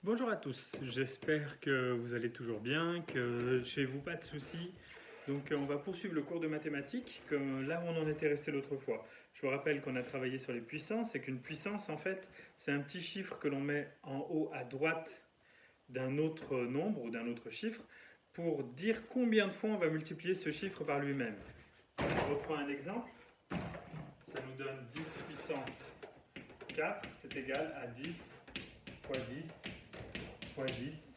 Bonjour à tous, j'espère que vous allez toujours bien, que chez vous pas de soucis. Donc on va poursuivre le cours de mathématiques, comme là où on en était resté l'autre fois. Je vous rappelle qu'on a travaillé sur les puissances et qu'une puissance en fait c'est un petit chiffre que l'on met en haut à droite d'un autre nombre ou d'un autre chiffre pour dire combien de fois on va multiplier ce chiffre par lui-même. Si je reprends un exemple, ça nous donne 10 puissance 4, c'est égal à 10 fois 10 fois 10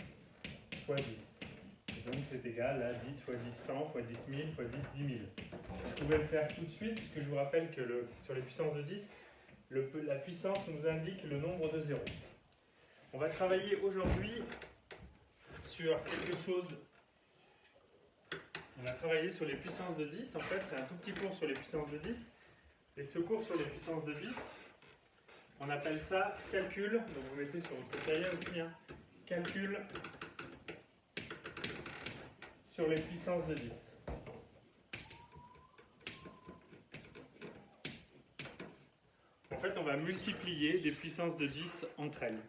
fois 10. Et donc c'est égal à 10 fois 10, 100 fois 10 000 fois 10, 10 000. Vous pouvez le faire tout de suite, puisque je vous rappelle que sur les puissances de 10, la puissance nous indique le nombre de zéros. On va travailler aujourd'hui sur quelque chose. On a travaillé sur les puissances de 10, en fait c'est un tout petit cours sur les puissances de 10. Et ce cours sur les puissances de 10, on appelle ça calcul, donc vous mettez sur votre cahier aussi, hein, calcul sur les puissances de 10. En fait, on va multiplier des puissances de 10 entre elles.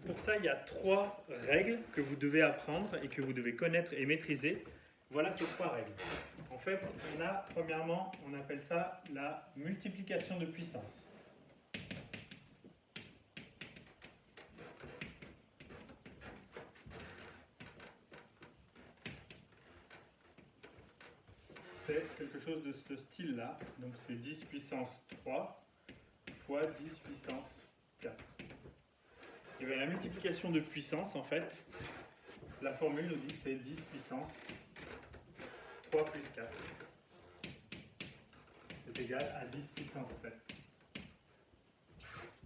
Pour ça, il y a 3 règles que vous devez apprendre et que vous devez connaître et maîtriser. Voilà ces 3 règles. En fait, premièrement, on appelle ça la multiplication de puissance. C'est quelque chose de ce style-là. Donc c'est 10 puissance 3 fois 10 puissance 4. Et bien la multiplication de puissance, en fait, la formule nous dit que c'est 10 puissance 3 plus 4. C'est égal à 10 puissance 7.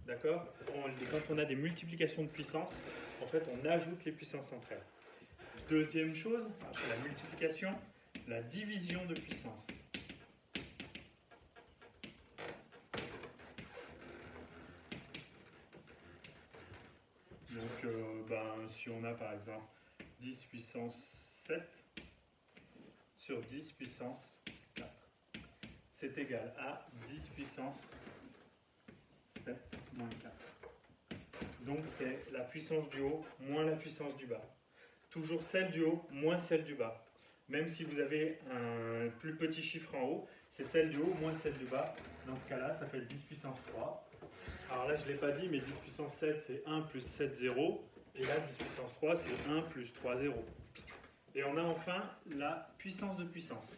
D'accord? Quand on a des multiplications de puissance, en fait, on ajoute les puissances entre elles. Deuxième chose, après la multiplication, la division de puissance. Donc, si on a par exemple 10 puissance 7 sur 10 puissance 4, c'est égal à 10 puissance 7 moins 4. Donc, c'est la puissance du haut moins la puissance du bas. Toujours celle du haut moins celle du bas. Même si vous avez un plus petit chiffre en haut, c'est celle du haut moins celle du bas. Dans ce cas-là, ça fait 10 puissance 3. Alors là, je ne l'ai pas dit, mais 10 puissance 7, c'est 1 plus 7 zéros. Et là, 10 puissance 3, c'est 1 plus 3 zéros. Et on a enfin la puissance de puissance.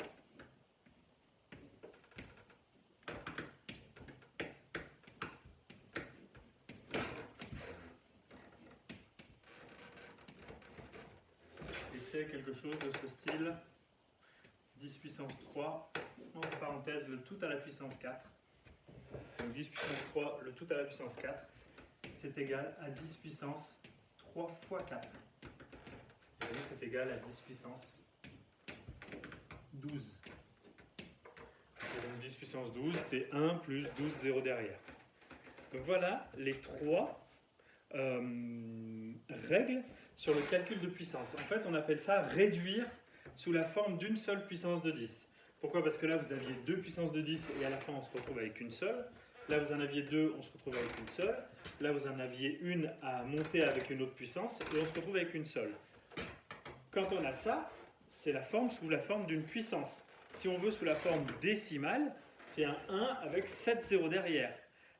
Et c'est quelque chose de ce style. 10 puissance 3, entre parenthèses, le tout à la puissance 4. Donc 10 puissance 3, le tout à la puissance 4, c'est égal à 10 puissance 3 fois 4. Et donc c'est égal à 10 puissance 12. Et donc 10 puissance 12, c'est 1 plus 12 zéros derrière. Donc voilà les 3 règles sur le calcul de puissance. En fait, on appelle ça réduire sous la forme d'une seule puissance de 10. Pourquoi? Parce que là, vous aviez 2 puissances de 10 et à la fin, on se retrouve avec une seule. Là, vous en aviez 2, on se retrouve avec une seule. Là, vous en aviez une à monter avec une autre puissance et on se retrouve avec une seule. Quand on a ça, c'est la forme sous la forme d'une puissance. Si on veut sous la forme décimale, c'est un 1 avec 7 zéros derrière.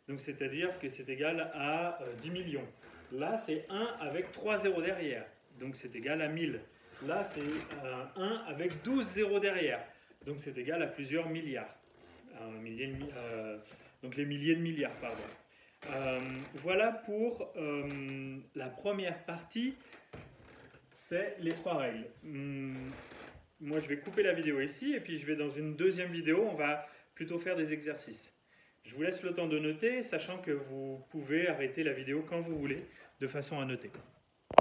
Donc, c'est-à-dire que c'est égal à 10 millions. Là, c'est 1 avec 3 zéros derrière. Donc, c'est égal à 1000. Là, c'est un 1 avec 12 zéros derrière. Donc, c'est égal à plusieurs milliards. Donc, les milliers de milliards, pardon. Voilà pour la première partie. C'est les 3 règles. Moi, je vais couper la vidéo ici et puis je vais dans une deuxième vidéo. On va plutôt faire des exercices. Je vous laisse le temps de noter, sachant que vous pouvez arrêter la vidéo quand vous voulez, de façon à noter.